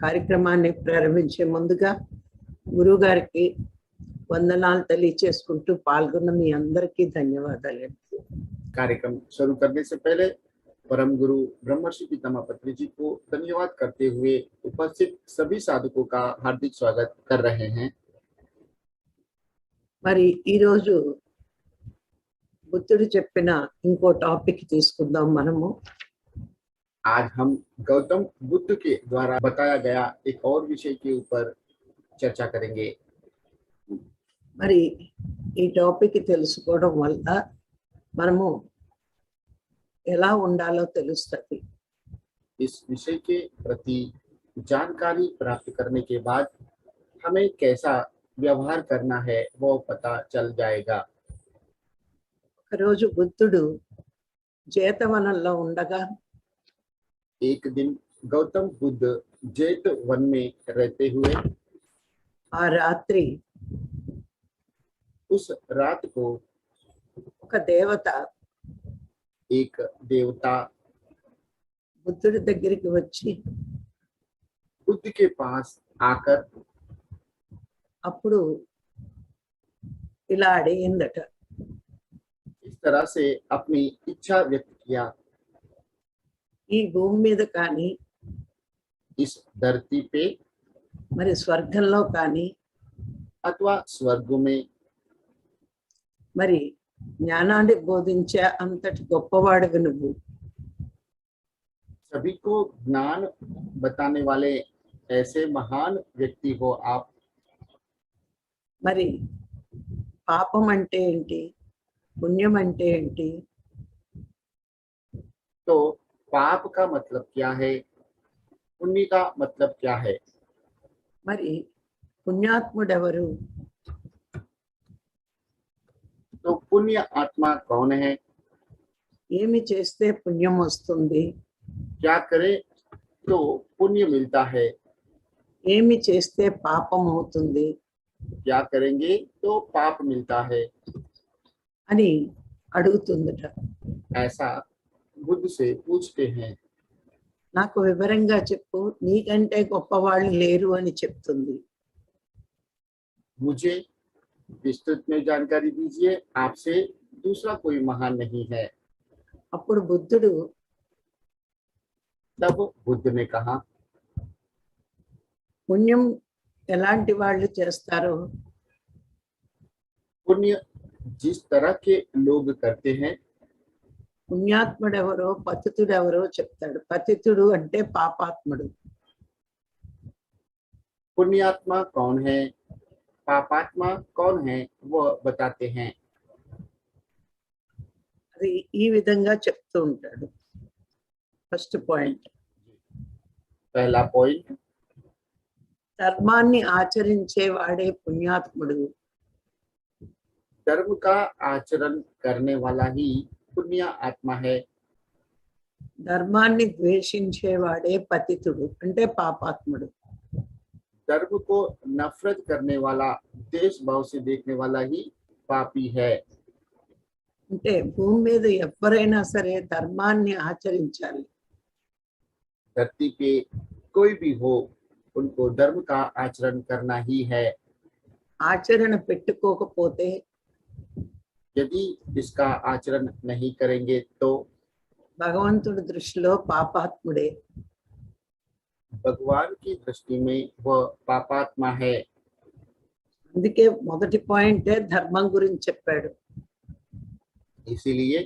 కార్యక్రమాన్ని ప్రారంభించే ముందుగా గురువు గారికి వందనాలు తెలియచేసుకుంటూ పాల్గొన్న మీ అందరికీ ధన్యవాదాలు. कार्यक्रम शुरू करने से पहले परम गुरु ब्रह्मर्षि पितामह पत्री जी को धन्यवाद करते हुए उपस्थित सभी साधकों का हार्दिक स्वागत कर रहे हैं। మరి ఈరోజు బుద్ధుడు చెప్పిన ఇంకో టాపిక్ తీసుకుందాం మనము. आज हम गौतम बुद्ध के द्वारा बताया गया एक और विषय के ऊपर चर्चा करेंगे। మరి ఈ టాపిక్ తెలుసుకోవడం వల్ల మనము ఎలా ఉండాలో తెలుస్తుంది. इस विषय के प्रति जानकारी प्राप्त करने के बाद हमें कैसा व्यवहार करना है वो पता चल जाएगा। ఒకరోజు బుద్ధుడు జేతవనంలో ఉండగా एक दिन गौतम बुद्ध जेत वन में रहते हुए ఆ రాత్రి उस रात को ఒక దేవత एक देवता బుద్ధుడి దగ్గరికి వచ్చి बुद्ध के पास आकर అప్పుడు ఇలా అడిగిందట, इस तरह से अपनी इच्छा व्यक्त किया, ఈ భూమి మీద కానీ इस धरती पे మరి స్వర్గంలో కానీ अथवा स्वर्ग में మరి జ్ఞానాన్ని బోధించే అంతటి గొప్పవాడివి నువ్వు. सभी को ज्ञान बताने वाले ऐसे महान व्यक्ति हो आप। మరి పాపం అంటే ఏంటి, పుణ్యం అంటే ఏంటి, तो पाप का मतलब क्या है, पुण्य का मतलब क्या है। మరి పుణ్యాత్ముడెవరు, तो पुण्य आत्मा कौन है, ఏమి చేస్తే పుణ్యం వస్తుంది, क्या करे तो पुण्य मिलता है, ఏమి చేస్తే పాపం అవుతుంది क्या करेंगे तो पाप मिलता है, అని అడుగుతుందట. ऐसा बुद्ध से पूछते हैं। నాకు వివరంగా చెప్పు, నీకంటే గొప్పవాళ్ళు లేరు అని చెప్తుంది. मुझे विस्तृत में जानकारी दीजिए, आपसे दूसरा कोई महान नहीं है। అప్పుడు బుద్ధుడు तब बुद्ध ने कहा, పుణ్యం ఎలాంటి వాళ్ళు చేస్తారో पुण्य जिस तरह के लोग करते हैं, పుణ్యాత్ముడెవరో పతితుడెవరో చెప్తాడు. పతితుడు అంటే పాపాత్ముడు. पुण्यात्मा कौन है, पापात्मा कौन है, वो बताते हैं। అది ఈ విధంగా చెప్తూ ఉంటాడు. ఫస్ట్ పాయింట్, पहला पॉइंट, ధర్మాన్ని ఆచరించే వాడే పుణ్యాత్ముడు. धर्म का आचरण करने वाला ही पुण्य आत्मा है। ధర్మాన్ని ద్వేషించే వాడే పతితుడు అంటే పాపాత్ముడు. धर्म को नफरत करने वाला, देश भाव से देखने वाला ही पापी है। అంటే భూమి మీద ఎవరైనా సరే ధర్మాన్ని ఆచరించాలి. धरती पे कोई भी हो, उनको धर्म का आचरण करना ही है। ఆచరణ పెట్టుకోకపోతే यदि इसका आचरण नहीं करेंगे तो భగవంతుడి దృష్టిలో పాపాత్ముడే. भगवान की दृष्टि में वह पापात्मा है। అందుకే మొదటి పాయింటే ధర్మం గురించి చెప్పాడు. इसीलिए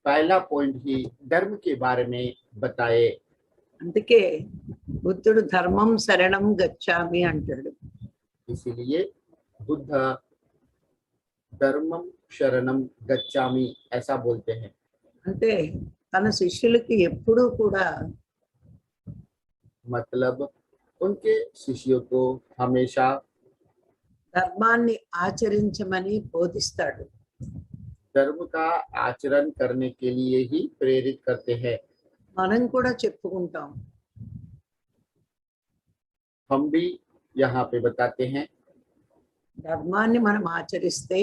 पहला पॉइंट ही धर्म के बारे में बताए। అందుకే బుద్ధుడు ధర్మం శరణం గచ్చామి అంటాడు. इसीलिए बुद्ध धर्मम शरणम गच्छामि ऐसा बोलते हैं। అంటే తన శిష్యులకి ఎప్పుడూ కూడా मतलब उनके शिष्यों को हमेशा ధర్మాన్ని ఆచరించమని బోధిస్తాడు. धर्म का आचरण करने के लिए ही प्रेरित करते हैं। మనం కూడా చెప్పుకుంటాం, हम भी यहाँ पे बताते हैं, ధర్మాన్ని మనం ఆచరిస్తే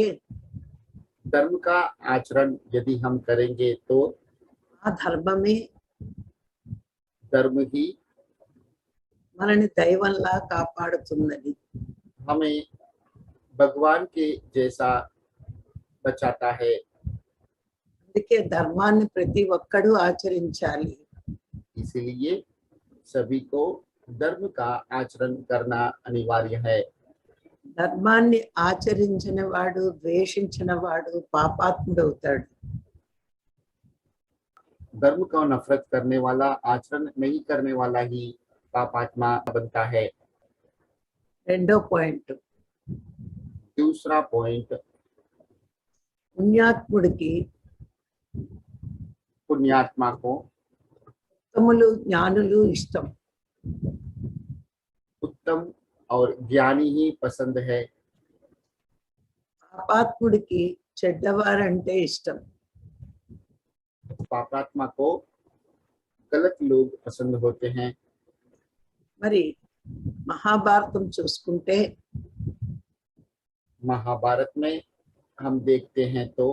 धर्म का आचरण यदि हम करेंगे तो ఆ ధర్మమే धर्म ही మనని దైవంలా కాపాడుతుందని. हमें भगवान के जैसा बचाता है। అందుకే ధర్మాన్ని ప్రతి ఒక్కడూ ఆచరించాలి. इसीलिए सभी को धर्म का आचरण करना अनिवार्य है। ధర్మాన్ని ఆచరించిన వాడు, ద్వేషించిన వాడు పాపాత్ముడవుతాడు. धर्म का नफरत करने वाला, आचरण नहीं करने वाला ही पापात्मा बनता है। రెండో పాయింట్, दूसरा पॉइंट, పుణ్యాత్ముడికి पुण्यात्मा को ఉత్తములు, జ్ఞానులు ఇష్టం. उत्तम और ज्ञानी ही पसंद है। పాపాత్ముడికి చెడ్డవారంటే ఇష్టం. पापात्मा को गलत लोग पसंद होते हैं। మరి మహాభారతం చూసుకుంటే महाभारत में हम देखते हैं तो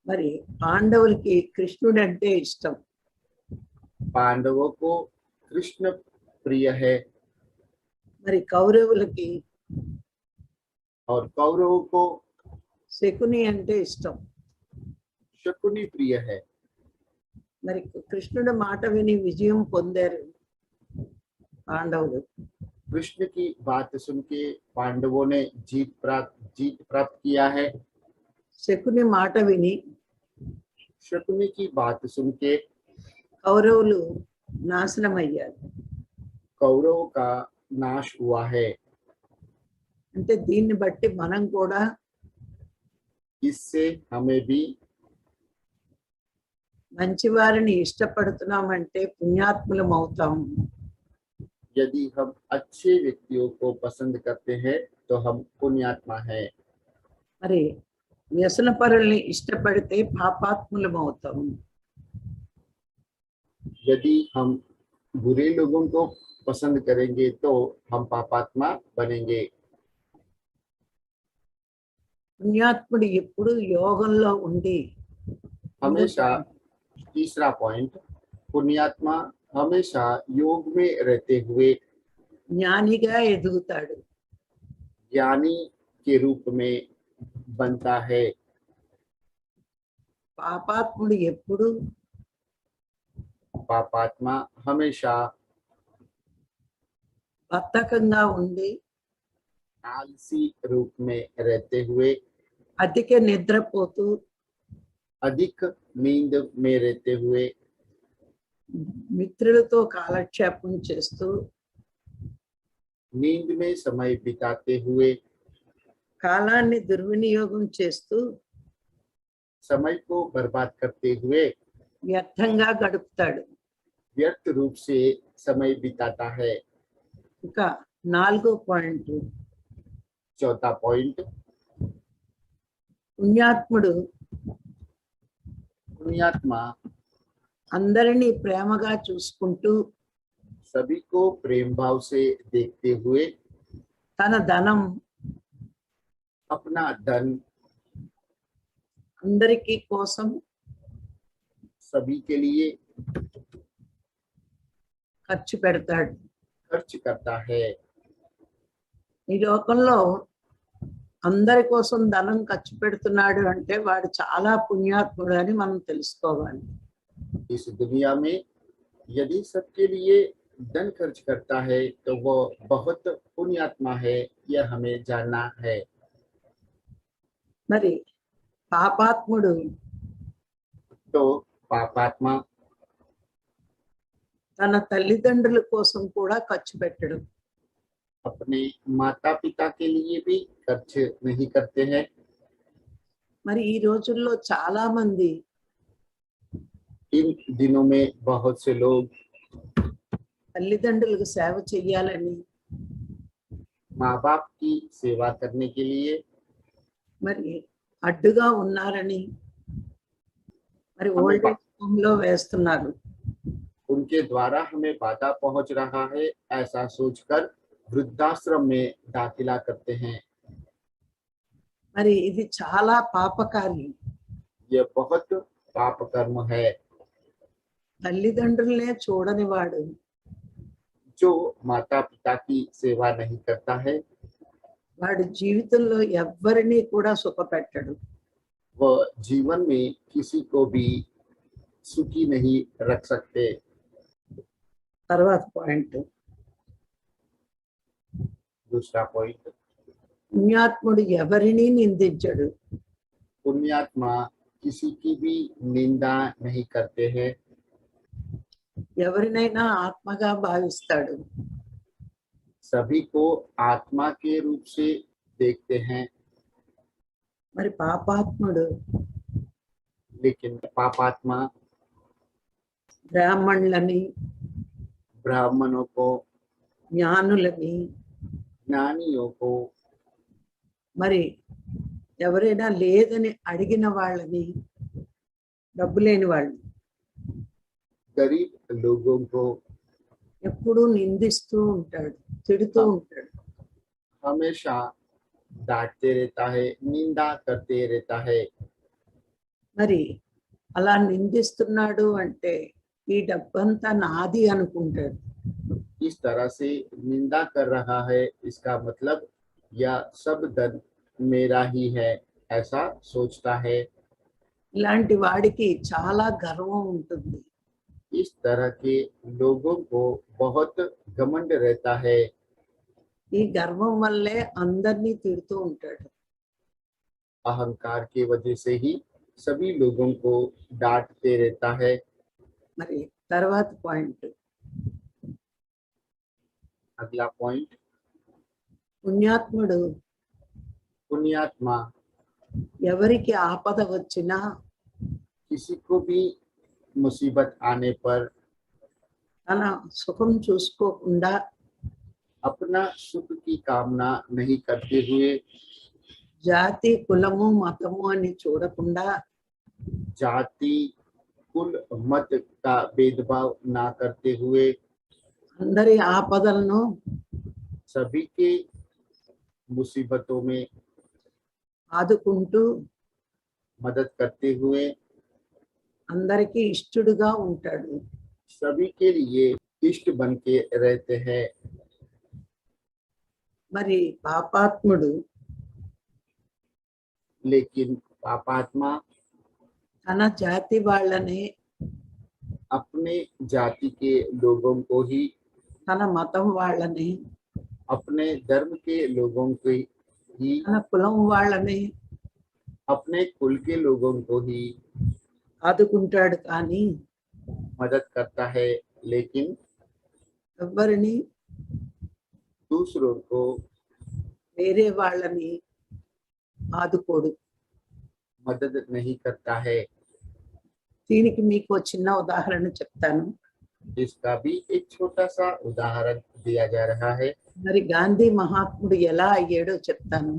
మరి పాండవులకి కృష్ణుడు అంటే ఇష్టం. पांडवों को कृष्ण प्रिय है మరి కౌరవులకి और कौरवों को శకుని అంటే ఇష్టం. शकुनी प्रिय है। మరి కృష్ణుడి మాట విని విజయం పొందారు పాండవులు. कृष्ण की बात सुन के पांडवों ने जीत प्राप्त किया है। శకుని మాట విని शकुनी की बात सुन के కౌరవులు నాశనం అయ్యారు. कौरवों का नाश हुआ है। అంటే దీన్ని బట్టి మనం కూడా इससे हमें भी మంచి వారిని ఇష్టపడుతున్నామంటే పుణ్యాత్ములం అవుతాము. यदि हम अच्छे व्यक्तियों को पसंद करते हैं तो हम पुण्यात्मा हैं। మరి వ్యసన పరుల్ని ఇష్టపడితే పాపాత్ములం అవుతాము. यदि हम बुरे लोगों को पसंद करेंगे तो हम पापात्मा बनेंगे। పుణ్యాత్ముడు ఎప్పుడు యోగంలో ఉండి हमेशा, तीसरा पॉइंट, पुण्यात्मा हमेशा योग में रहते हुए జ్ఞానిగా ఎదుగుతాడు. ज्ञानी के रूप में बनता है। పాపాత్ముడు ఎప్పుడు पापात्मा हमेशा బద్ధకంగా ఉండి आलसी रूप में रहते हुए, అధిక నిద్రపోతూ अधिक नींद में रहते हुए, మిత్రులతో కాలక్షేపం చేస్తూ नींद में समय बिताते हुए, కాలాన్ని దుర్వినియోగం చేస్తూ समय को बर्बाद करते हुए వ్యర్థంగా గడుపుతాడు. व्यर्थ रूप से समय बिताता है। ఇంకా నాలుగో పాయింట్, चौथा पॉइंट, పుణ్యాత్ముడు पुण्यात्मा అందరినీ ప్రేమగా చూసుకుంటూ सभी को प्रेम भाव से देखते हुए తన ధనం अपना धन అందరికీ కోసం सभी के लिए ఖర్చు పెడతాడు. खर्च करता है। ఈ లోకంలో అందరి కోసం ధనం ఖర్చు పెడుతున్నాడు అంటే వాడు చాలా పుణ్యాత్ముడు అని మనం తెలుసుకోవాలి. इस दुनिया में यदि सबके लिए धन खर्च करता है तो वो बहुत पुण्यात्मा है, यह हमें जानना है। మరి పాపాత్ముడు तो पापात्मा తన తల్లిదండ్రుల కోసం కూడా ఖర్చు పెట్టడు. अपने माता पिता के लिए भी खर्च नहीं करते हैं। మరి ఈ రోజుల్లో చాలా మంది इन दिनों में बहुत से लोग తల్లిదండ్రులకు సేవ చెయ్యాలని, माँ बाप की सेवा करने के लिए మరి అడ్డుగా ఉన్నారని మరి ఓల్డ్ ఏజ్ హోమ్ లో వేస్తున్నారు. उनके द्वारा हमें बाधा पहुंच रहा है, ऐसा सोचकर वृद्धाश्रम में दाखिला करते हैं। మరి ఇది చాలా పాపకార్యం. यह बहुत पाप कर्म है। తల్లిదండ్రులనే చూడని వాడు जो माता पिता की सेवा नहीं करता है వాడి జీవితంలో ఎవ్వరినీ కూడా సుఖపెట్టడు. वह जीवन में किसी को भी सुखी नहीं रख सकते। తర్వాత పాయింట్, दूसरा पॉइंट, పుణ్యాత్ముడు ఎవరిని నిందించడు. पुण्यात्मा किसी की भी निंदा नहीं करते हैं। ఎవరినైనా ఆత్మగా భావిస్తాడు. सभी को आत्मा के रूप से देखते हैं। మరి పాపాత్ముడు लेकिन पापात्मा బ్రాహ్మణులని, ब्राह्मणों को, జ్ఞానులని, ज्ञानियों को, మరి ఎవరైనా లేదని అడిగిన వాళ్ళని, డబ్బు లేని వాళ్ళని गरीब लोगों को ఎప్పుడూ నిందిస్తూ ఉంటాడు, తిడుతూ ఉంటాడు. हमेशा डांटते रहता है, निंदा करते रहता है। మరి అలా నిందిస్తున్నాడు అంటే ఈ డబ్బంతా నాది అనుకుంటాడు. इस तरह से निंदा कर रहा है, इसका मतलब यह सब धन मेरा ही है, ऐसा सोचता है। ఇలాంటి వాడికి చాలా గర్వం ఉంటుంది. इस तरह के लोगों को बहुत घमंड रहता है। ఈ గర్వం వల్లే అందరినీ తిడుతూ ఉంటాడు. अहंकार की वजह से ही सभी लोगों को डांटते रहता है। మరి తర్వాత పాయింట్, अगला पॉइंट, పుణ్యాత్ముడు पुण्यात्मा ఎవరికి ఆపద వచ్చినా किसी को भी मुसीबत आने पर తన సుఖం చూసుకోకుండా, अपना सुख की कामना नहीं करते हुए, జాతి కులము మతము అని చూడకుండా जाति कुल मत का भेदभाव ना करते हुए, అందరి ఆపదలను सभी के मुसीबतों में ఆదుకుంటూ मदद करते हुए, అందరికీ ఇష్టడుగా ఉంటాడు. सभी के लिए इष्ट बन के रहते हैं। మరి పాపాత్ముడు लेकिन पापात्मा తన జాతి వాళ్ళని, अपने जाति के लोगों को ही, తన మతం వాళ్ళని, अपने धर्म के लोगों को ही, తన కులం వాళ్ళని अपने कुल के लोगों को ही ఆదుకుంటాడు. కానీ मदद करता है, लेकिन ఎవరిని, दूसरों को, వేరే వాళ్ళని ఆదుకోడు. मदद नहीं करता है। దీనికి మీకు ఒక చిన్న ఉదాహరణ చెప్తాను. इसका भी एक छोटा सा उदाहरण दिया जा रहा है। మరి గాంధీ మహాత్ముడు ఎలా అయ్యాడో చెప్తాను.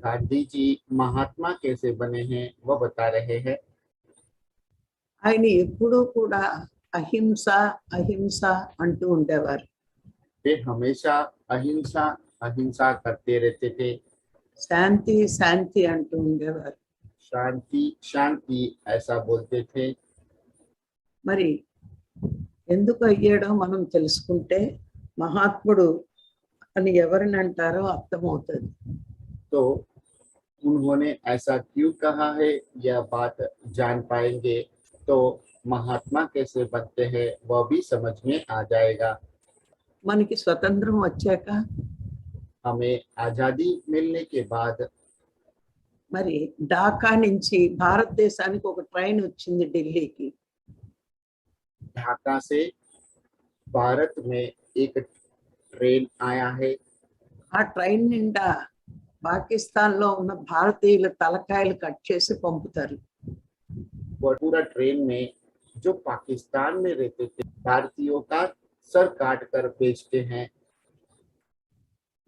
गांधी जी महात्मा कैसे बने हैं वह बता रहे हैं। ఆయన ఎప్పుడూ కూడా అహింస అహింస అంటూ ఉండేవారు. वे हमेशा अहिंसा अहिंसा करते रहते थे। శాంతి శాంతి అంటూ ఉండేవారు. शांति शांति ऐसा बोलते थे। మరి ఎందుకు అయ్యాడో మనం తెలుసుకుంటే మహాత్ముడు అని ఎవరిని అంటారో అర్థమవుతుంది. तो उन्होंने ऐसा क्यों कहा है यह बात जान पाएंगे तो महात्मा कैसे बनते हैं वह भी समझ में आ जाएगा। మనకి స్వతంత్రం వచ్చాక हमें आजादी मिलने के बाद మరి ఢాకా నుంచి భారతదేశానికి ఒక ట్రైన్ వచ్చింది ఢిల్లీకి. ढाका से भारत में एक ट्रेन आया है। ఆ ట్రైన్ నిండా పాకిస్తాన్ లో ఉన్న భారతీయుల తలకాయలు కట్ చేసి పంపుతారు. और पूरा ट्रेन में जो पाकिस्तान में रहते थे भारतीयों का सर काट कर बेचते हैं।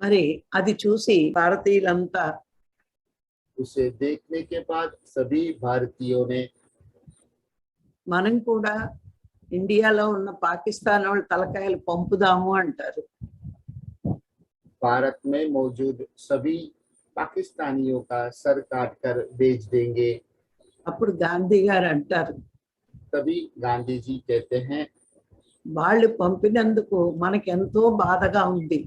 మరి అది చూసి భారతీయులంతా उसे देखने के बाद सभी भारतीयों ने మనం కూడా ఇండియాలో ఉన్న పాకిస్తాన్ వాళ్ళ తలకాయలు పంపుదాము అంటారు. भारत में मौजूद सभी पाकिस्तानियों का सर काट कर बेच देंगे। అప్పుడు గాంధీ గారు అంటారు, तभी गांधी जी कहते हैं వాళ్ళు పంపినందుకు మనకెంతో బాధగా ఉంది.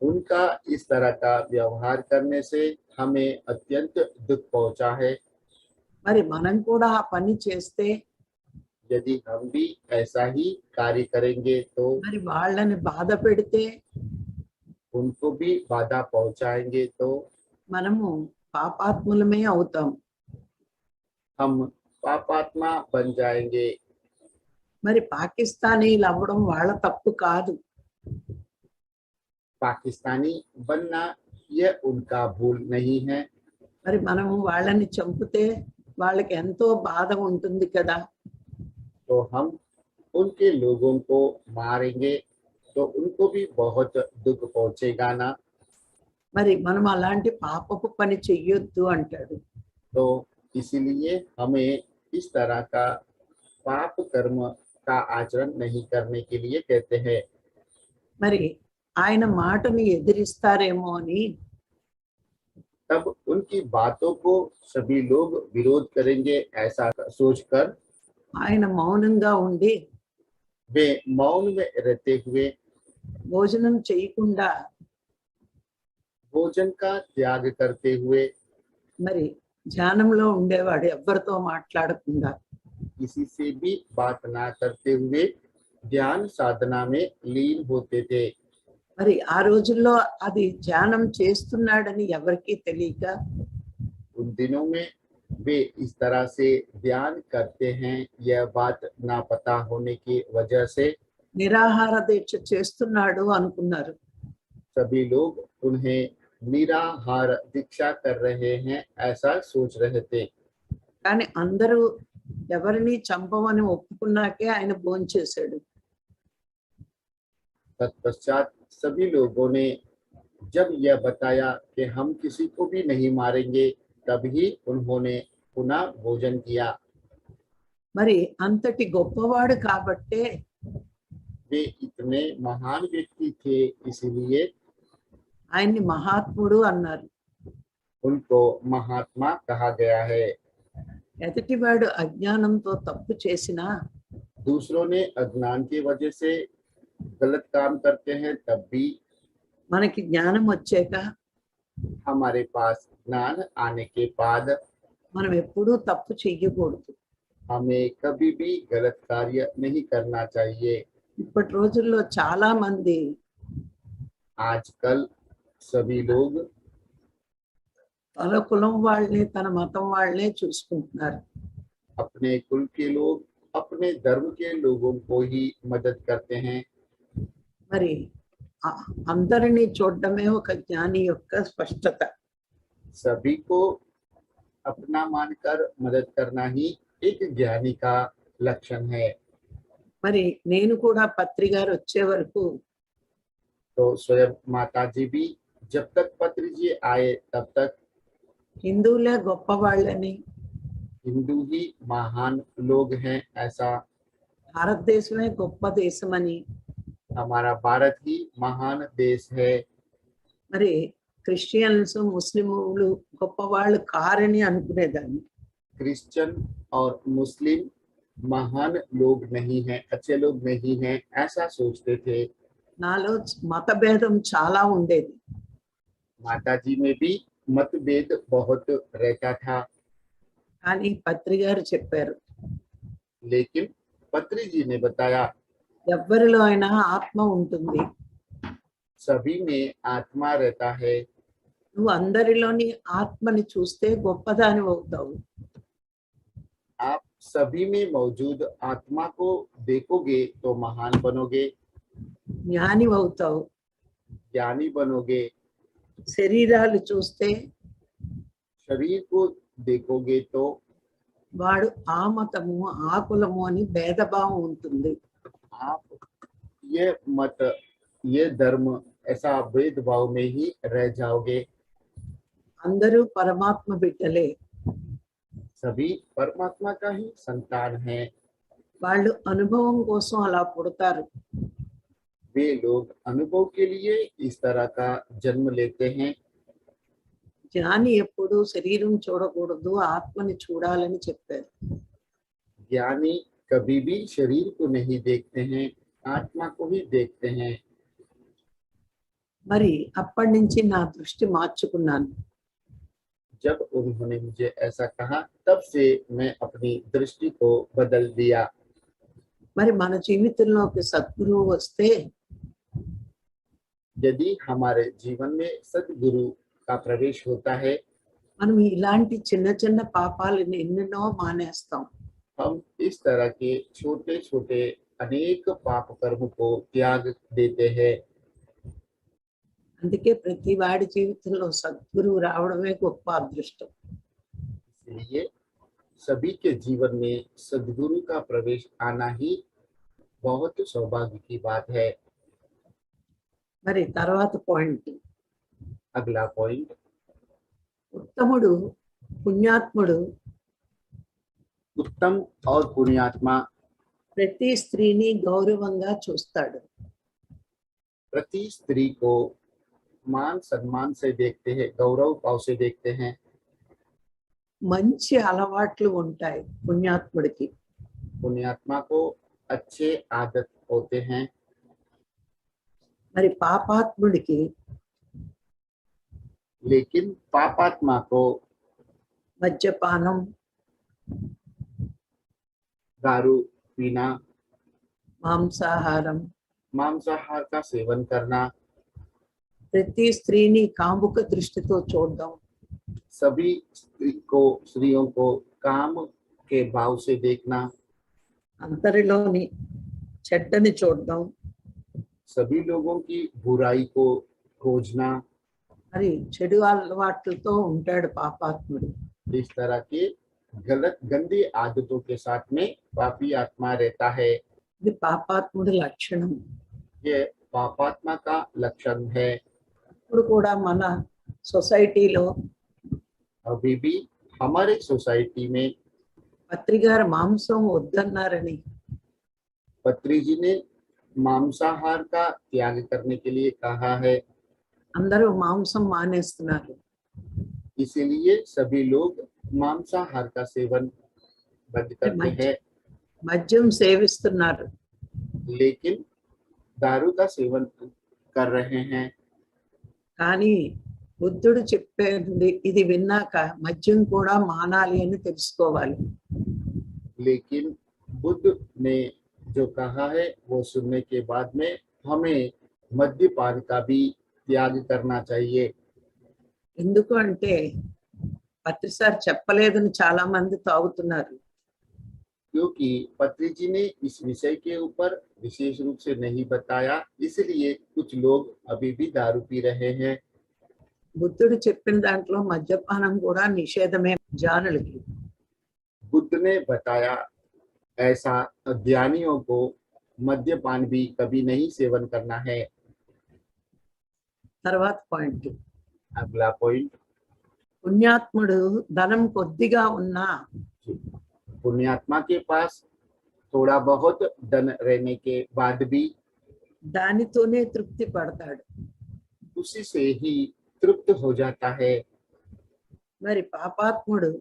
उनका इस तरह का व्यवहार करने से हमें अत्यंत दुख पहुंचा है। మరి మనం కూడా ఆ పని చేస్తే यदि हम भी ऐसा ही कार्य करेंगे तो మరి వాళ్ళని బాధ పెడితే उनको भी बाधा पहुंचाएंगे तो మనము పాపాత్ములమే అవుతాం. हम पापात्मा बन जाएंगे। మరి పాకిస్తానీలు అవ్వడం వాళ్ళ తప్పు కాదు. पाकिस्तानी बनना यह उनका भूल नहीं है। మరి మనము వాళ్ళని చంపితే వాళ్ళకి ఎంతో బాధ ఉంటుంది కదా. तो हम उनके लोगों को मारेंगे तो उनको भी बहुत दुख पहुंचेगा ना। మరి మనం అలాంటి పాపపు పని చెయ్యొద్దు అంటాడు. तो इसीलिए हमें इस तरह का पाप कर्म का आचरण नहीं करने के लिए कहते हैं। మరి ఆయన మాటని ఎదిరిస్తారేమో అని तब उनकी बातों को सभी लोग विरोध करेंगे ऐसा सोचकर ఆయన మౌనంగా ఉండి वे मौन में रहते हुए భోజనం చేయకుండా भोजन का त्याग करते हुए మరి ధ్యానంలో ఉండేవాడు, ఎవ్వరితో మాట్లాడకుండా. किसी से भी बात ना करते हुए ध्यान साधना में लीन होते थे। మరి ఆ రోజుల్లో అది ధ్యానం చేస్తున్నాడని ఎవరికీ తెలియక उन दिनों में वे इस तरह से ध्यान करते हैं यह बात ना पता होने की वजह से నిరాహార దీక్ష చేస్తున్నాడు అనుకున్నారు. सभी लोग उन्हें निराहार दीक्षा कर रहे हैं ऐसा सोच रहे थे। కానీ అందరూ ఎవరిని చంపమని ఒప్పుకున్నాకే ఆయన భోంచేశాడు. तत्पश्चात सभी लोगों ने जब यह बताया कि हम किसी को भी नहीं मारेंगे तभी उन्होंने पुनः भोजन किया। మరి అంతటి గొప్పవాడు కాబట్టే वे इतने महान व्यक्ति थे इसलिए ఆయన్ని మహాత్ముడు అన్నారు. उनको महात्मा कहा गया है। ఎదుటివాడు అజ్ఞానంతో తప్పు చేసినా दूसरों ने अज्ञान की वजह से गलत काम करते हैं तब भी మనకి జ్ఞానం వచ్చాక हमारे पास ज्ञान आने के बाद మనం ఎప్పుడూ తప్పు చెయ్యకూడదు. हमें कभी भी गलत कार्य नहीं करना चाहिए। ఇప్పటి రోజుల్లో చాలా మంది आजकल सभी लोग తన కులం వాళ్ళని తన మతం వాళ్ళనే చూసుకుంటున్నారు. अपने कुल के लोग अपने धर्म के लोगों को ही मदद करते हैं। మరి అందరినీ చూడడమే ఒక జ్ఞాని యొక్క స్పష్టత. सभी को अपना मानकर मदद करना ही एक ज्ञानी का लक्षण है। మరి నేను కూడా పత్రి గారు వచ్చే వరకు तो स्वयं माता जी भी जब तक पत्री जी आए तब तक హిందువులే గొప్ప వాళ్ళని, हिंदू ही महान लोग हैं ऐसा, భారతదేశమే గొప్ప దేశమని, हमारा भारत ही महान देश है, మరి క్రిస్టియన్స్ ముస్లింలు గొప్పవాళ్ళు కారని అనుకునేదాన్ని. क्रिश्चियन और मुस्लिम महान लोग नहीं हैं, अच्छे लोग नहीं हैं ऐसा सोचते थे। నాలో మతభేదం చాలా ఉండేది. माता जी में भी मतभेद बहुत रहता था, కానీ పత్రి గారు చెప్పారు, लेकिन पत्री जी ने बताया ఎవ్వరిలో అయినా ఆత్మ ఉంటుంది, सभी में आत्मा रहता है। నువ్వు అందరిలోని ఆత్మని చూస్తే గొప్పదాని అవుతావు. आप सभी में मौजूद आत्मा को देखोगे तो महान बनोगे, జ్ఞాని అవుతావు. ज्ञानी बनोगे। శరీరాలు చూస్తే शरीर को देखोगे तो వాడు ఆ మతము ఆ కులము అని భేదభావం ఉంటుంది. आप ये मत ये धर्म ऐसा भेदभाव में ही रह जाओगे। అందరూ పరమాత్మ బిడ్డలే. सभी परमात्मा का ही संतान है। వాళ్ళు అనుభవం కోసం అలా పుడతారు. वे लोग अनुभव के लिए इस तरह का जन्म लेते हैं। జ్ఞాని ఎప్పుడు శరీరం చూడకూడదు, ఆత్మని చూడాలని చెప్పారు. ज्ञानी कभी भी शरीर को नहीं देखते हैं, आत्मा को ही देखते हैं। మరి అప్పటి నుంచి నా దృష్టి మార్చుకున్నాను. जब उन्होंने मुझे ऐसा कहा, तब से मैं अपनी दृष्टि को बदल दिया। మరి మన జీవితంలోకి సద్గురువు వస్తే यदि हमारे जीवन में सद्गुरु का प्रवेश होता है, మనం ఇలాంటి చిన్న చిన్న పాపాలను ఎన్నెన్నో మానేస్తాం. हम इस तरह के छोटे छोटे अनेक पाप कर्म को त्याग देते हैं। అందుకే ప్రతి వాడి జీవితంలో సద్గురువు రావడమే గొప్ప అదృష్టం. इसलिए सभी के जीवन में सद्गुरु का प्रवेश आना ही बहुत सौभाग्य की बात है। మరి తర్వాత పాయింట్, अगला पॉइंट, ఉత్తముడు పుణ్యాత్ముడు उत्तम और पुण्यात्मा ప్రతి స్త్రీని గౌరవంగా చూస్తాడు. प्रति स्त्री को मान सम्मान से देखते हैं, गौरव भाव से देखते हैं। మంచి అలవాట్లు ఉంటాయి పుణ్యాత్ముడికి. पुण्यात्मा को अच्छे आदत होते हैं। మరి పాపాత్ముడికి लेकिन पापात्मा को మద్యపానం, दारू पीना, మాంసాహారం, मांसाहार का सेवन करना, ప్రతి స్త్రీని కాముక దృష్టితో చూడడం, सभी स्त्रियों को काम के भाव से देखना, అందరిలోని చెడ్డని చూడడం, सभी लोगों की बुराई को खोजना। మరి చెడు అలవాట్లతో ఉంటాడు పాపాత్ముడు. इस तरह के गलत गंदी आदतों के साथ में पापी आत्मा रहता है। ఇది పాపాత్ముడి లక్షణం. ये पापात्मा का लक्षण है। ఇప్పుడు కూడా మన సొసైటీలో अभी भी हमारे सोसाइटी में పత్రిగారు మాంసం వద్దన్నారని पत्री जी ने मांसाहार का त्याग करने के लिए कहा है। అందరూ మాంసం మానేస్తున్నారు. इसीलिए सभी लोग मांसाहार का सेवन बंद करते हैं, మద్యం సేవిస్తున్నారు. लेकिन दारू का सेवन कर रहे हैं। కానీ బుద్ధుడు చెప్పేది ఇది విన్నాక మద్యం కూడా మానాలి అని తెలుసుకోవాలి. लेकिन बुद्ध ने जो कहा है वो सुनने के बाद में हमें मद्यपान का भी त्याग करना चाहिए। ఎందుకు అంటే పత్రిసార్ చెప్పలేదని చాలా మంది తాగుతున్నారు. क्योंकि पत्री जी ने इस विषय के ऊपर विशेष रूप से नहीं बताया, इसलिए कुछ लोग अभी भी दारू पी रहे हैं। బుద్ధుడు చెప్పిన దాంట్లో మద్యపానం కూడా నిషేధమే జానులకి. बुद्ध ने बताया ऐसा ज्ञानियों को मद्यपान भी कभी नहीं सेवन करना है। తర్వాత పాయింట్, अगला पॉइंट, పుణ్యాత్ముడు ధనం కొద్దిగా ఉన్నా पुण्यात्मा के पास थोड़ा बहुत धन रहने के बाद भी దానితోనే తృప్తి పడతాడు. उसी से ही तृप्त हो जाता है। మరి పాపాత్ముడు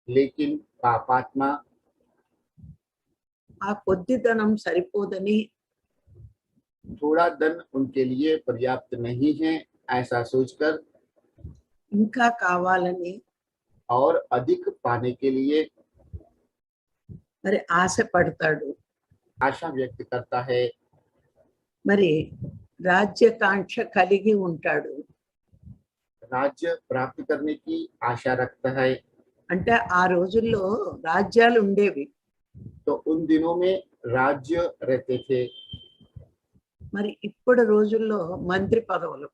लेकिन पापात्मा ఆ కొద్ది ధనం సరిపోదని थोड़ा धन उनके लिए पर्याप्त नहीं है ऐसा सोचकर ఇంకా కావాలని और अधिक पाने के लिए మరి ఆశ పడతాడు. आशा व्यक्त करता है। మరి రాజ్యకాంక్ష కలిగి ఉంటాడు. राज्य प्राप्त करने की आशा रखता है। అంటే ఆ రోజుల్లో రాజ్యాలు ఉండేవి. तो उन दिनों में राज्य रहते थे। మరి ఇప్పుడు రోజుల్లో మంత్రి పదవులు.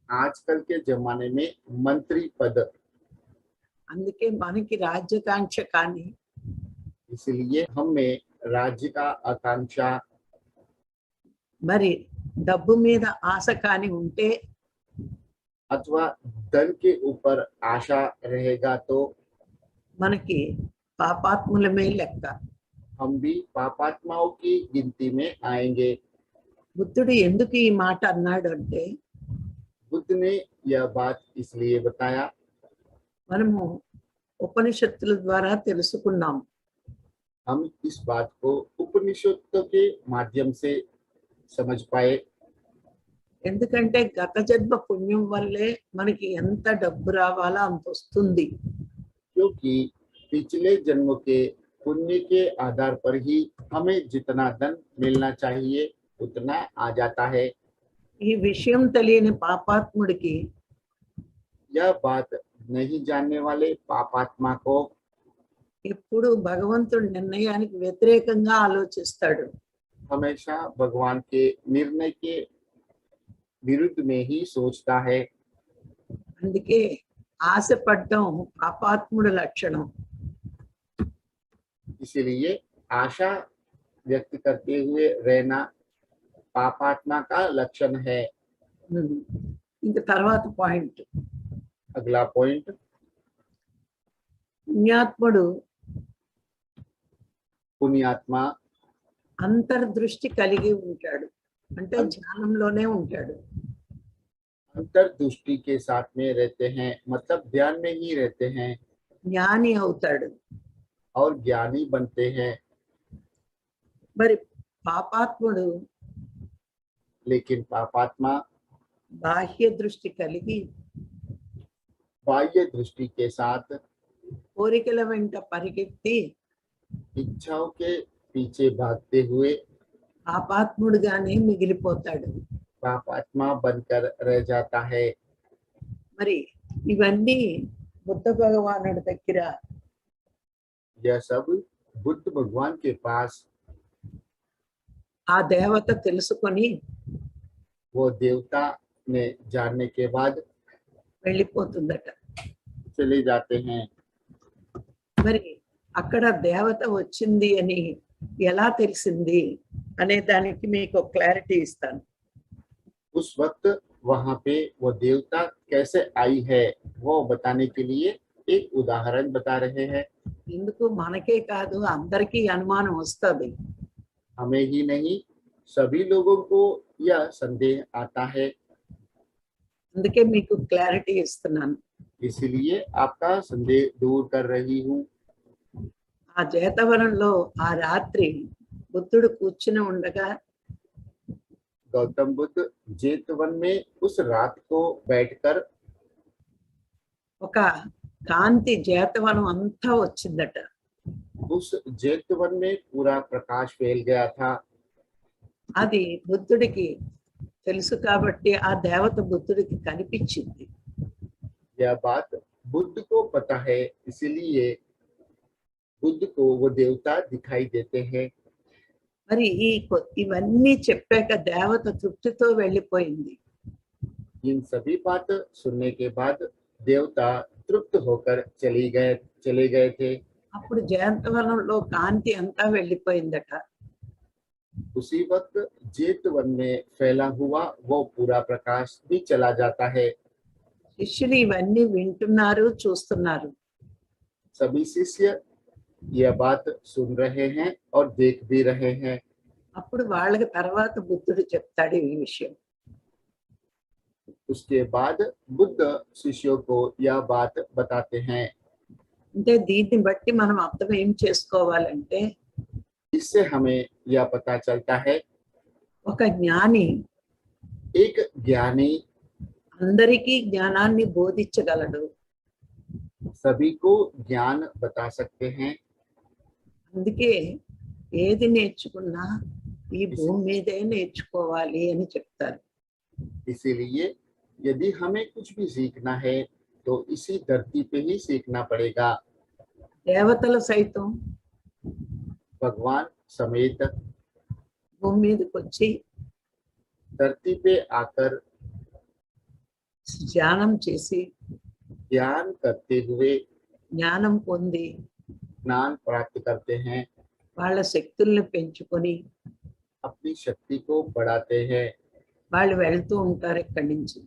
आजकल के जमाने में मंत्री पद, అందుకే మనకి రాజ్యకాంక్ష కానీ इसलिए हमें राज्य का आकांक्षा మరి డబ్బు మీద ఆశ కానీ ఉంటే अथवा धन के ऊपर आशा रहेगा तो మనకి పాపాత్ములమే లెక్క. हम भी पापात्माओं की गिनती में आएंगे। బుద్ధుడు ఎందుకు ఈ మాట అన్నాడు అంటే बुद्ध ने यह बात इसलिए बताया, మనము ఉపనిషత్తుల ద్వారా తెలుసుకున్నాం हम इस बात को उपनिषदों के माध्यम से समझ पाए, ఎందుకంటే గత జన్మ పుణ్యం వల్లే మనకి ఎంత డబ్బు రావాలో అంత వస్తుంది. क्योंकि पिछले जन्म के पुण्य के आधार पर ही हमें जितना धन मिलना चाहिए उतना आ जाता है। ఈ విషయం తెలియని పాపాత్ముడికి यह बात नहीं जानने वाले पापात्मा को ఎప్పుడు భగవంతుడి నిర్ణయానికి వ్యతిరేకంగా ఆలోచిస్తాడు. हमेशा भगवान के निर्णय के विरुद्ध में ही सोचता है। అందుకే ఆశపడటం పాపాత్ముడి లక్షణం. इसीलिए आशा व्यक्त करते हुए रहना पापात्मा का लक्षण है। ఇంక తర్వాత పాయింట్, अगला पॉइंट, పుణ్యాత్ముడు पुण्यात्मा అంతర్దృష్టి కలిగి ఉంటాడు, అంటే ధ్యానంలోనే ఉంటాడు. अंतर्दृष्टि के साथ में रहते हैं, मतलब ध्यान में ही रहते हैं జ్ఞాని అవుతాడు. और ज्ञानी बनते हैं। మరి పాపాత్ముడు लेकिन पापात्मा బాహ్య దృష్టి కలిగి बाह्य दृष्टि के साथ కోరికల వెంట పరిగెత్తి इच्छाओं के पीछे भागते हुए పాపాత్ముడుగానే మిగిలిపోతాడు. पापात्मा बनकर रह जाता है। మరి ఇవన్నీ బుద్ధ భగవానుడి దగ్గర यह सब बुद्ध भगवान के पास ఆ దేవత తెలుసుకొని वो देवता ने जानने के बाद వెళ్ళిపోతుందట. चले जाते हैं। మరి అక్కడ దేవత వచ్చింది అని ఎలా తెలిసింది అనే దానికి మీకు క్లారిటీ ఇస్తాను. उस वक्त वहां पे वो देवता कैसे आई है वो बताने के लिए एक उदाहरण बता रहे हैं। ఎందుకు మనకే కాదు అందరికీ అనుమానం వస్తుంది. हमें ही नहीं सभी लोगों को यह संदेह आता है, అందుకే మీకు క్లారిటీ ఇస్తున్నాను. इसलिए आपका संदेह दूर कर रही हूँ। ఆ జేతవనంలో ఆ రాత్రి బుద్ధుడు కూర్చుని ఉండగా गौतम बुद्ध जेतवन में उस रात को बैठकर ఒక కాంతి జేతవనం అంతా వచ్చిందట. उस जेतवन में पूरा प्रकाश फैल गया था। అది బుద్ధుడికి తెలుసు కాబట్టి ఆ దేవత బుద్ధుడికి కనిపించింది. यह बात बुद्ध को पता है, इसलिए बुद्ध को वो देवता दिखाई देते हैं। మరి ఇవన్నీ చెప్పాక దేవత తృప్తితో వెళ్ళిపోయింది. इन सभी बात सुनने के बाद देवता तृप्त होकर चले गए थे। అప్పుడు జేతవనంలో కాంతి అంతా వెళ్ళిపోయిందట. उसी वक्त जेतवन में फैला हुआ वो पूरा प्रकाश भी चला जाता है। శిష్యులు ఇవన్నీ వింటున్నారు, చూస్తున్నారు. सभी शिष्य यह बात सुन रहे हैं और देख भी रहे हैं। అప్పుడు వాళ్ళకి తర్వాత బుద్ధుడు చెప్తాడు ఈ విషయం. उसके बाद बुद्ध शिष्यों को यह बात बताते हैं। అంటే దీన్ని బట్టి మనం అర్థం ఏం చేసుకోవాలంటే इससे हमें यह पता चलता है ఒక జ్ఞాని एक ज्ञानी అందరికీ జ్ఞానాన్ని బోధించగలడు. सभी को ज्ञान बता सकते हैं। అందుకే ఏది నేర్చుకున్నా ఈ భూమి మీదే నేర్చుకోవాలి అని చెప్తారు. इसीलिए यदि हमें कुछ भी सीखना है तो इसी धरती पे ही सीखना पड़ेगा। దేవతలు సైతం भगवान समेत భూమి మీదకి వచ్చి धरती पे आकर ధ్యానం చేసి ज्ञान करते हुए జ్ఞానం పొంది ज्ञान प्राप्त करते हैं, వాళ్ళ శక్తుల్ని పెంచుకొని अपनी शक्ति को बढ़ाते हैं, వాళ్ళు వెళ్తూ ఉంటారు ఇక్కడి నుంచి.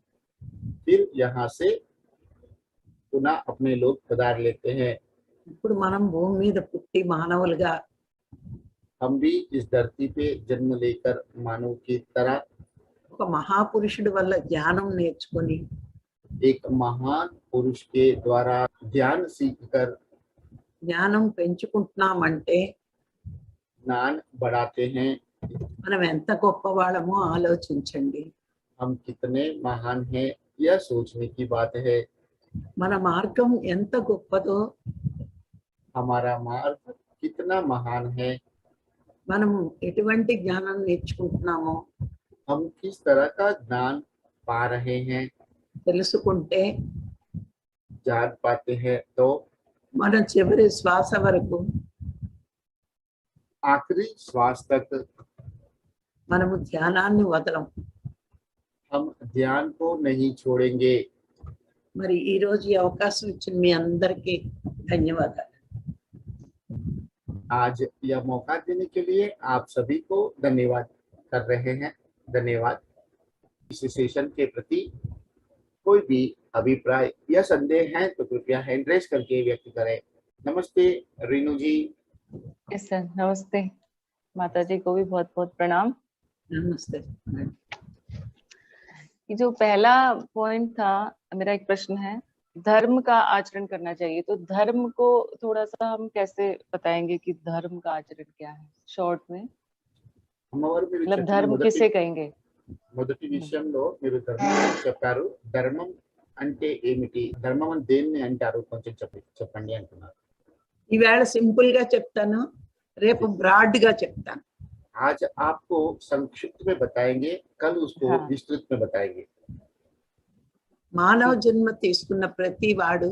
फिर यहाँ से पुनः अपने लोग पधार लेते हैं। ఇప్పుడు మనం భూమి మీద పుట్టి మానవులుగా हम भी इस धरती पे जन्म लेकर मानव की तरह ఒక మహాపురుషుడి వల్ల జ్ఞానం నేర్చుకొని एक महान पुरुष के द्वारा ध्यान सीखकर జ్ఞానం పెంచుకుంటున్నామంటే ज्ञान बढ़ाते हैं। మనం ఎంత గొప్పవాళ్ళమో ఆలోచించండి. हम कितने महान हैं यह सोचने की बात है। మన మార్గం ఎంత గొప్పదో, हमारा मार्ग कितना महान है, మనము ఎటువంటి జ్ఞానం నేర్చుకుంటున్నామో हम किस तरह का ज्ञान पा रहे हैं, తెలుసుకుంటే जान पाते हैं तो మన చివరి శ్వాస వరకు आखिरी श्वास तक మనము ధ్యానాన్ని వదలం. हम ध्यान को नहीं छोड़ेंगे। మరి ఈ రోజు ఈ అవకాశం ఇచ్చిన మీ అందరికీ ధన్యవాదాలు. आज यह मौका देने के लिए आप सभी को धन्यवाद कर रहे हैं। धन्यवाद। इस सेशन के प्रति कोई भी अभिप्राय या संदेह है तो कृपया हैंड रेज करके व्यक्त करें। नमस्ते रीनू जी। यस सर, नमस्ते। माता जी को भी बहुत बहुत प्रणाम। నమస్తే. ये जो पहला पॉइंट था, मेरा एक प्रश्न है, धर्म का आचरण करना चाहिए, तो धर्म को थोड़ा सा हम कैसे बताएंगे कि धर्म का आचरण क्या है शॉर्ट में, मतलब धर्म किसे कहेंगे? మొదటి విషయంలో మీరు ధర్మం చెప్పారు. ధర్మం అంటే ఏమిటి, ధర్మం అని దేన్ని అంటారు కొంచెం చెప్పండి అంటున్నారు. ఈవేళ సింపుల్ గా చెప్తాను, రేపు బ్రాడ్ గా చెప్తాను. आज आपको संक्षिप्त में बताएंगे, कल उसको हाँ। विस्तृत में बताएंगे। మానవ జన్మ తీసుకున్న ప్రతి వాడు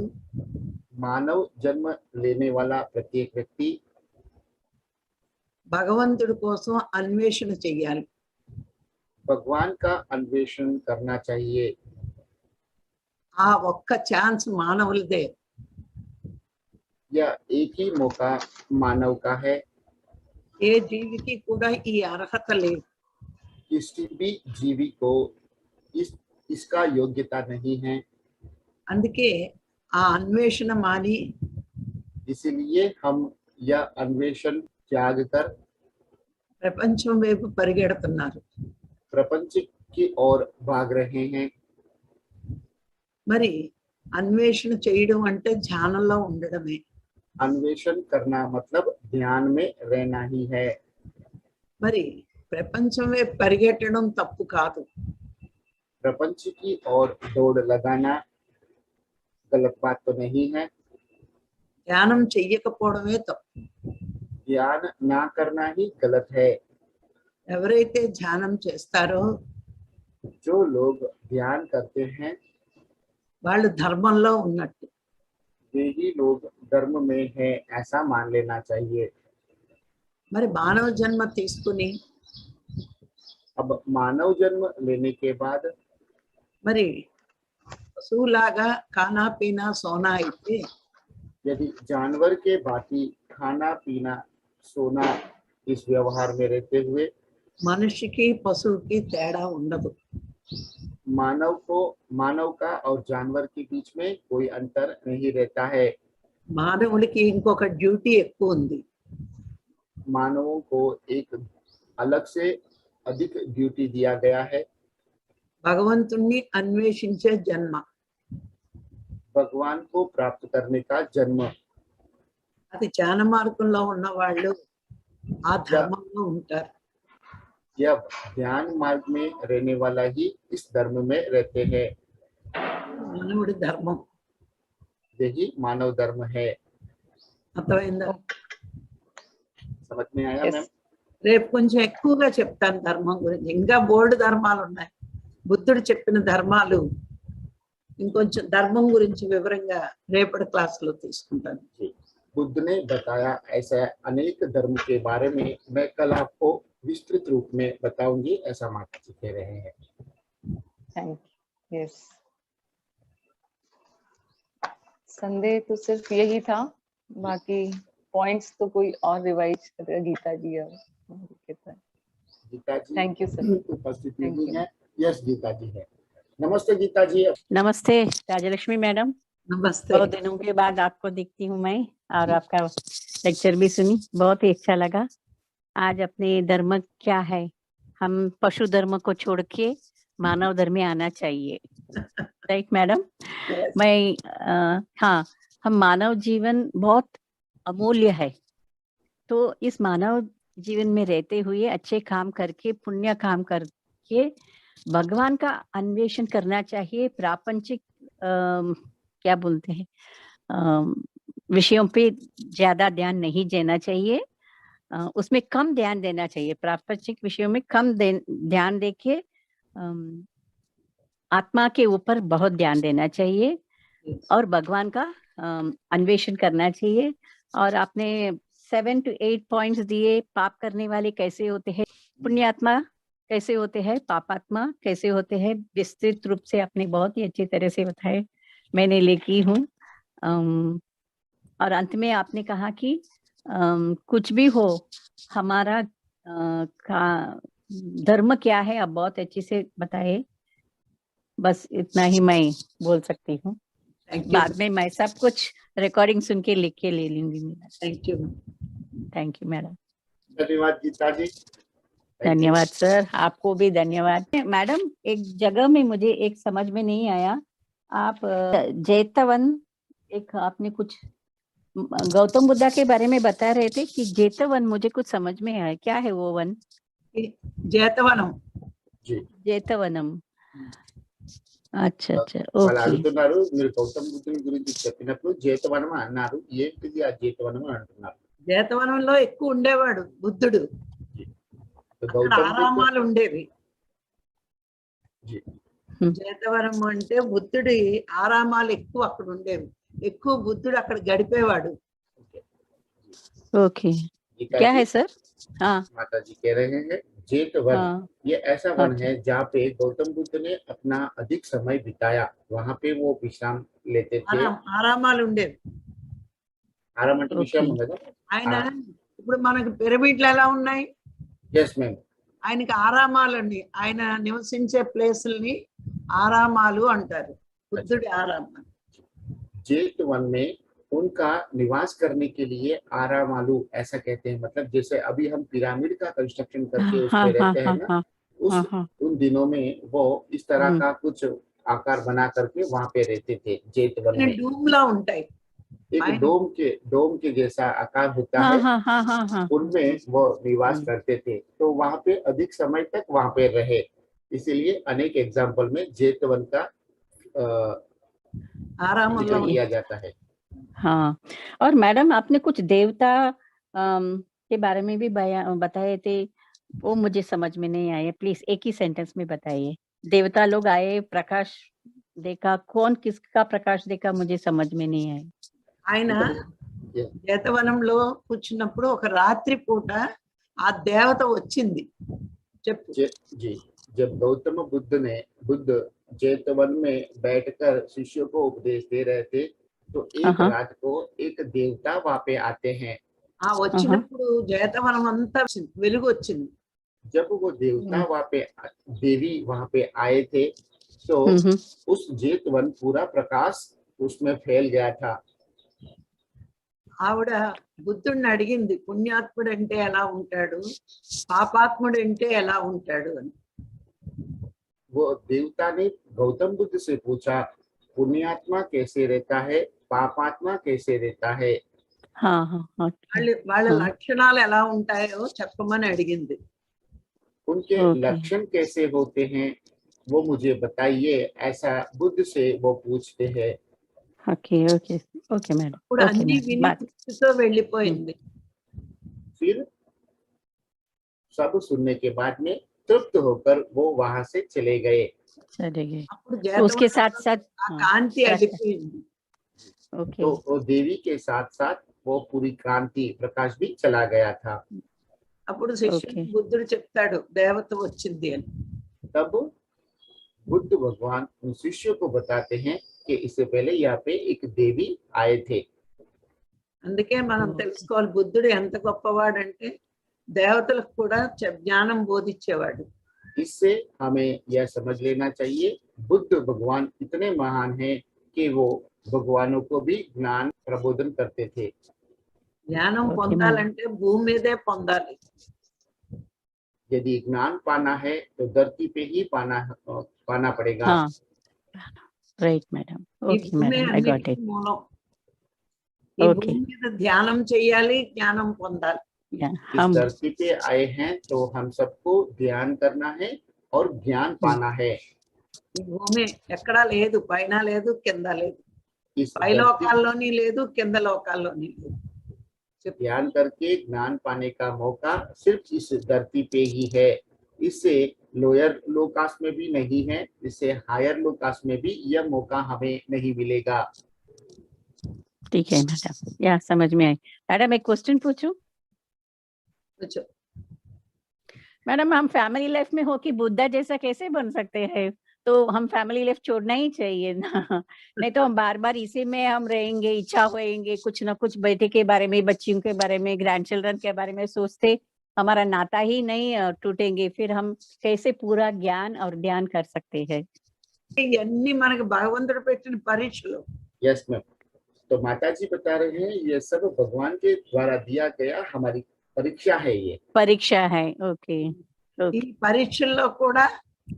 मानव जन्म लेने वाला प्रत्येक व्यक्ति భగవంతుడి కోసం అన్వేషణ చెయ్యాలి. भगवान का अन्वेषण करना चाहिए। ఆ ఒక్క ఛాన్స్ మానవులదే. यह एक ही मौका मानव का है। ఏ జీవికి కూడా ఈ అర్హత లేదు. किसी भी जीवी को इसका योग्यता नहीं है। అందుకే ఆ అన్వేషణ మాని इसीलिए हम यह अन्वेषण त्याग कर ప్రపంచం వైపు పరిగెడుతున్నారు. प्रपंच की ओर भाग रहे हैं। మరి అన్వేషణ చేయడం అంటే ధ్యానంలో ఉండడమే. अन्वेषण करना मतलब ध्यान में रहना ही है। మరి ప్రపంచం వైపు పరిగెట్టడం తప్పు కాదు. प्रपंच की ओर दौड़ लगाना गलत बात तो नहीं है। ధ్యానం చెయ్యకపోవడమే తప్పు. ध्यान ना करना ही गलत है। ఎవరైతే ధ్యానం చేస్తారో जो लोग ध्यान करते हैं వాళ్ళు ధర్మంలో ఉన్నట్టు. वे ही लोग धर्म में है ऐसा मान लेना चाहिए। మరి మానవ జన్మ తీసుకుని अब मानव जन्म लेने के बाद మరి పశువులాగా खाना पीना सोना అయితే यदि जानवर के भांति खाना पीना सोना इस व्यवहार में रहते हुए మనిషికి పశువుకి తేడా ఉండదు. मानव का और जानवर के बीच में कोई अंतर नहीं रहता है। మానవుడికి ఇంకొక డ్యూటీ ఎక్కువ ఉంది. मानवों को एक अलग से अधिक ड्यूटी दिया गया है। భగవంతుణ్ణి అన్వేషించే జన్మ. भगवान को प्राप्त करने का जन्म। అది జ్ఞాన మార్గంలో ఉన్న వాళ్ళు ఆ ధర్మంలో ఉంటారు. यह ध्यान मार्ग में रहने वाला ही इस धर्म में रहते हैं। మానవుడి ధర్మం. यही मानव धर्म है। అర్థమైందా? समझ में आया Yes. मैम? రేపు కొంచెం ఎక్కువగా చెప్తాను ధర్మం గురించి. ఇంకా బోల్డ్ ధర్మాలు ఉన్నాయి. బుద్ధుడు చెప్పిన ధర్మాలు ఇంకొంచెం ధర్మం గురించి వివరంగా రేపటి క్లాసులో తీసుకుంటాను. बुद्ध ने बताया ऐसा अनेक धर्म के बारे में मैं कल आपको विस्तृत रूप में बताऊंगी, ऐसा माता जी कह रहे हैं। Thank you. यस, संदेह तो सिर्फ यही था, बाकी पॉइंट्स तो कोई और रिवाइज करेगा गीता जी और गीता जी थैंक यू सर। उपस्थित Thank नहीं you. है। यस गीता जी है। नमस्ते गीता जी। नमस्ते राजलक्ष्मी मैडम, నమస్తే. बहुत दिनों के बाद आपको दिखती हूँ मैं, और आपका लेक्चर भी सुनी, बहुत ही अच्छा लगा। आज अपने धर्म क्या है, हम पशु धर्म को छोड़ के मानव धर्म में आना चाहिए। Right madam? Yes. मैं हाँ, हम मानव जीवन बहुत अमूल्य है, तो इस मानव जीवन में रहते हुए अच्छे काम करके, पुण्य काम करके भगवान का अन्वेषण करना चाहिए। प्रापंचिक क्या बोलते हैं, विषयों पे ज्यादा ध्यान नहीं देना चाहिए, उसमें कम ध्यान देना चाहिए। प्रापंचिक विषयों में कम ध्यान देके आत्मा के ऊपर बहुत ध्यान देना चाहिए और भगवान का अन्वेषण करना चाहिए। और आपने 7 to 8 पॉइंट्स दिए। पाप करने वाले कैसे होते हैं, पुण्यात्मा कैसे होते हैं, पापात्मा कैसे होते हैं, विस्तृत रूप से आपने बहुत ही अच्छी तरह से बताए, मैंने लिखी हूँ। और अंत में आपने कहा कि कुछ भी हो, हमारा धर्म क्या है, आप बहुत अच्छे से बताए। बस इतना ही मैं बोल सकती हूँ। बाद में मैं सब कुछ रिकॉर्डिंग सुन के लिख के ले लूंगी। Thank you. Thank you madam. धन्यवाद गीता जी। धन्यवाद सर, आपको भी धन्यवाद। मैडम, एक जगह में मुझे एक समझ में नहीं आया, आप जेतवन, एक आपने कुछ गौतम बुद्धा के बारे में बता रहे थे कि जेतवन, मुझे कुछ समझ में आया, क्या है वो वन? जेतवनम। जी, जेतवनम। అచ్చా అచ్చా వాళ్ళు ఓకే అడుగుతున్నారు, మీరు గౌతమ బుద్ధుని గురించి చెప్పినప్పుడు జీతవనం అన్నారు, ఏంటిది ఆ జీతవనం అని అంటున్నారు. జేతవనంలో ఎక్కువ ఉండేవాడు బుద్ధుడు. అక్కడ ఆరామాలు ఉండేవి. జేతవనం అంటే బుద్ధుడి ఆరామాలు ఎక్కువ అక్కడ ఉండేవి. ఎక్కువ బుద్ధుడు అక్కడ గడిపేవాడు. ఓకే, क्या है सर? हाँ, माता जी कह रहे हैं जेतवन, ये ऐसा वन है जहाँ पे गौतम बुद्ध ने अपना अधिक समय बिताया, वहाँ पे वो विश्राम लेते थे. ఆరామాలు ఉండేవి. ఆరాం అంటే విషయం ఉండదు. ఆయన ఇప్పుడు మనకి పిరమిడ్లు ఎలా ఉన్నాయి? yes ma'am. ఆయనకి ఆరామాలు అండి. ఆయన నివసించే ప్లేసుల్ని ఆరామాలు అంటారు. బుద్ధుడి ఆరామాలు. जेतवन में उनका निवास करने के लिए आरामालू ऐसा कहते हैं. मतलब जैसे अभी हम पिरामिड का कंस्ट्रक्शन करके उस पे रहते हैं ना, उन दिनों में वो इस तरह का कुछ आकार बना करके वहां पे रहते थे जेतवन में. डूमला ఉంటాయి. एक डोम के जैसा आकार होता है, उनमें वो निवास करते थे. तो वहां पे अधिक समय तक वहां पे रहे, इसीलिए अनेक एग्जाम्पल में जेतवन का जिक्र किया जाता है. हाँ, और मैडम आपने कुछ देवता के बारे में भी बताए थे, वो मुझे समझ में नहीं आया, प्लीज एक ही सेंटेंस में बताइए. देवता लोग आए, प्रकाश देखा, कौन किसका प्रकाश देखा, मुझे समझ में नहीं आया. ఆయన జేతవనంలో కూర్చున్నప్పుడు ఒక రాత్రి పూట ఆ దేవత వచ్చింది. చెప్పు. जी, जब गौतम बुद्ध जेतवन में बैठकर शिष्यों को उपदेश दे रहे थे, तो एक रात को एक देवता वहां पे आते हैं. ఆ వచ్చినప్పుడు జేతవనం అంతా వెలుగు వచ్చింది. जब वो देवता वहां पे, देवी वहां पे आए थे, तो उस जेतवन पूरा प्रकाश उसमें फैल गया था. ఆవిడ బుద్ధుడిని అడిగింది, పుణ్యాత్ముడు అంటే ఎలా ఉంటాడు, పాపాత్ముడు అంటే ఎలా ఉంటాడు అని. वो देवता ने गौतम बुद्ध से पूछा, पुण्यात्मा कैसे रहता है, पापात्मा कैसे रहता है. వాళ్ళ లక్షణాలు ఎలా ఉంటాయో చెప్పమని అడిగింది. उनके लक्षण कैसे होते हैं वो मुझे बताइए, ऐसा बुद्ध से वो पूछते हैं. Okay okay okay madam. ఇప్పుడు అన్ని విని తృప్తితో వెళ్ళిపోయింది. फिर सब सुनने के बाद में तृप्त होकर वो वहां से चले गए. उसके साथ साथ कांति వెళ్ళిపోయింది. ओके, तो वो देवी के साथ साथ वो पूरी कांति प्रकाश भी चला गया था. అప్పుడు శిష్యుడు బుద్ధుడు చెప్తాడు దేవత వచ్చింది అని. तब बुद्ध भगवान उन शिष्यों को बताते हैं कि इससे पहले यहाँ पे एक देवी आए थे. అందుకే మనం తెలుసుకోవాలి బుద్ధుడు ఎంత గొప్పవాడంటే దేవతలకు కూడా జ్ఞానం బోధించేవాడు. इससे हमें यह समझ लेना चाहिए, बुद्ध भगवान इतने महान हैं कि वो भगवानों को भी ज्ञान प्रबोधन करते थे. జ్ఞానం పొందాలంటే భూమి మీదే పొందాలి. यदि ज्ञान पाना है तो धरती पे ही पाना पड़ेगा. Right madam. Okay madam, I got it. మూలం. ఈ భూమి మీద ధ్యానం చేయాలి, జ్ఞానం పొందాలి. या इस हम धरती पे आए हैं तो हम सबको ध्यान करना है और ज्ञान पाना है। ఈ భూమి ఎక్కడా లేదు, పైన లేదు, కింద లేదు, इस పై धरती లోకాల్లోని లేదు, కింద లోకాల్లోని లేదు. ध्यान करके ज्ञान पाने का मौका सिर्फ इस धरती पे ही है। इससे लोअर लोकास में भी नहीं है, इससे हायर लोकास में भी यह मौका हमें नहीं मिलेगा। ठीक है मैडम, या समझ में आई। मैडम एक क्वेश्चन पूछूं? కొంచెం मैडम हम फैमिली लाइफ में हो कि बुद्धा जैसा कैसे बन सकते हैं? तो हम फैमिली लाइफ छोड़ना ही चाहिए ना। नहीं तो हम बार बार इसी में हम रहेंगे, इच्छा होएंगे कुछ ना कुछ बेटे के बारे में, बच्चियों के बारे में, ग्रैंड चिल्ड्रन के बारे में सोचते हमारा नाता ही नहीं टूटेंगे। फिर हम कैसे पूरा ज्ञान और ध्यान कर सकते हैं? ఇవన్నీ మనకి భగవంతుడు పెట్టిన పరీక్షలు. यस मैम, तो माता जी बता रहे हैं ये सब भगवान के द्वारा दिया गया हमारी परीक्षा है। ये परीक्षा है। ओके ఈ ओके పరీక్షల్లో కూడా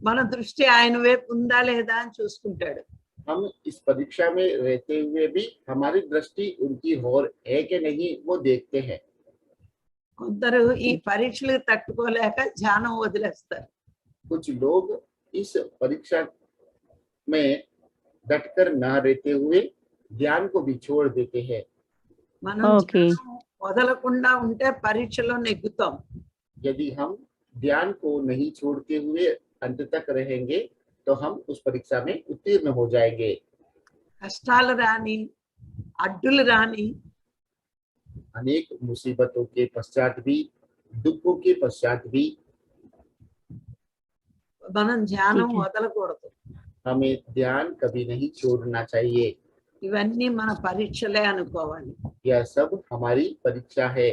మన దృష్టి ఆయన వైపు ఉందా లేదా అని చూసుకుంటాడు. हम इस परीक्षा में रहते हुए भी हमारी दृष्टि उनकी ओर है कि नहीं वो देखते हैं। కొందరు ఈ పరీక్షలు తట్టుకోలేక ధ్యానం వదిలేస్తారు. कुछ लोग इस परीक्षा में डटकर न रहते हुए ज्ञान को भी छोड़ देते हैं। మనం ఓకే ధ్యానం వదలకుండా ఉంటే పరీక్షలో నెగ్గుతాం. यदि हम ध्यान को नहीं छोड़ते हुए अंत तक रहेंगे तो हम उस परीक्षा में उत्तीर्ण हो जाएंगे। కష్టాలు రాని, అడ్డులు రాని, अनेक मुसीबतों के पश्चात भी, दुखों के पश्चात भी మనం ధ్యానం ठीक है। వదలకూడదు. हमें ध्यान कभी नहीं छोड़ना चाहिए। ఇవన్నీ మన పరీక్షలే అనుకోవాలి. यह सब हमारी परीक्षा है।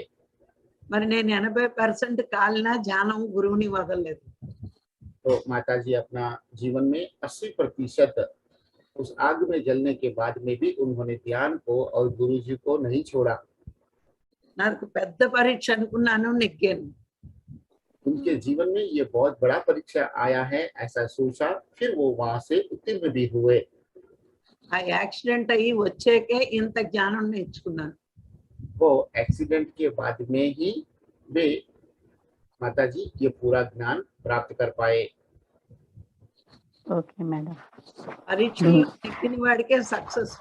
మరి నేను 80% కాలినా ధ్యానం గురువుని వదలలేదు. तो माता जी अपना जीवन में 80% उस आग में जलने के बाद में भी उन्होंने ध्यान को और गुरु जी को नहीं छोड़ा। నాకు పెద్ద పరీక్ష అనుకున్నాను, నెగ్గాను. उनके जीवन में ये बहुत बड़ा परीक्षा आया है ऐसा सोचा, फिर वो वहां से उत्तीर्ण भी हुए। ఆ యాక్సిడెంట్ అయ్యి వచ్చాకే ఇంత జ్ఞానం నేర్చుకున్నాను. वो एक्सीडेंट के बाद में ही वे माता जी ये पूरा ज्ञान प्राप्त कर पाए। Okay madam. పరీక్షలు నెగ్గిన వాడికే సక్సెస్.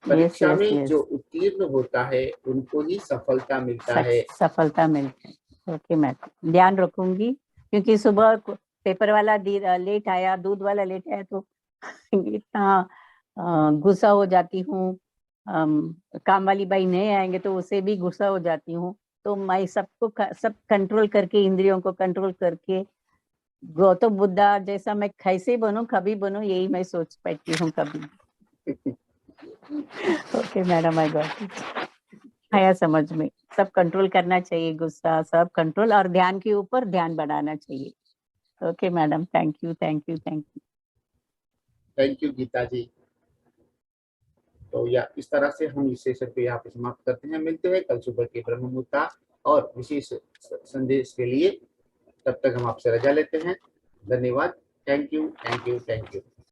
परीक्षा yes, में yes. जो उत्तीर्ण होता है उनको ही सफलता मिलता है। सफलता मिलती है। ओके मैडम, ध्यान रखूंगी क्योंकि सुबह पेपर वाला लेट आया, दूध वाला लेट आया तो इतना गुस्सा हो जाती हूँ। काम वाली बाई नहीं आएंगे तो उसे भी गुस्सा हो जाती हूँ। तो मैं सब कंट्रोल करके, इंद्रियों को कंट्रोल करके गौतम बुद्धा जैसा मैं कैसे बनूं, कभी बनूं, यही मैं सोच पाती हूँ कभी। Okay madam, I got it. आया समझ में। सब कंट्रोल करना चाहिए, गुस्सा सब कंट्रोल, और ध्यान के ऊपर ध्यान बढ़ाना चाहिए। Okay madam, thank you thank you thank you. Thank you Geeta ji. तो या इस तरह से हम इस सेशन को यहाँ पे समाप्त करते हैं। मिलते हैं कल सुबह के ब्रह्म मुहूर्त और विशेष संदेश के लिए। तब तक हम आपसे रजा लेते हैं। धन्यवाद। Thank you thank you thank you.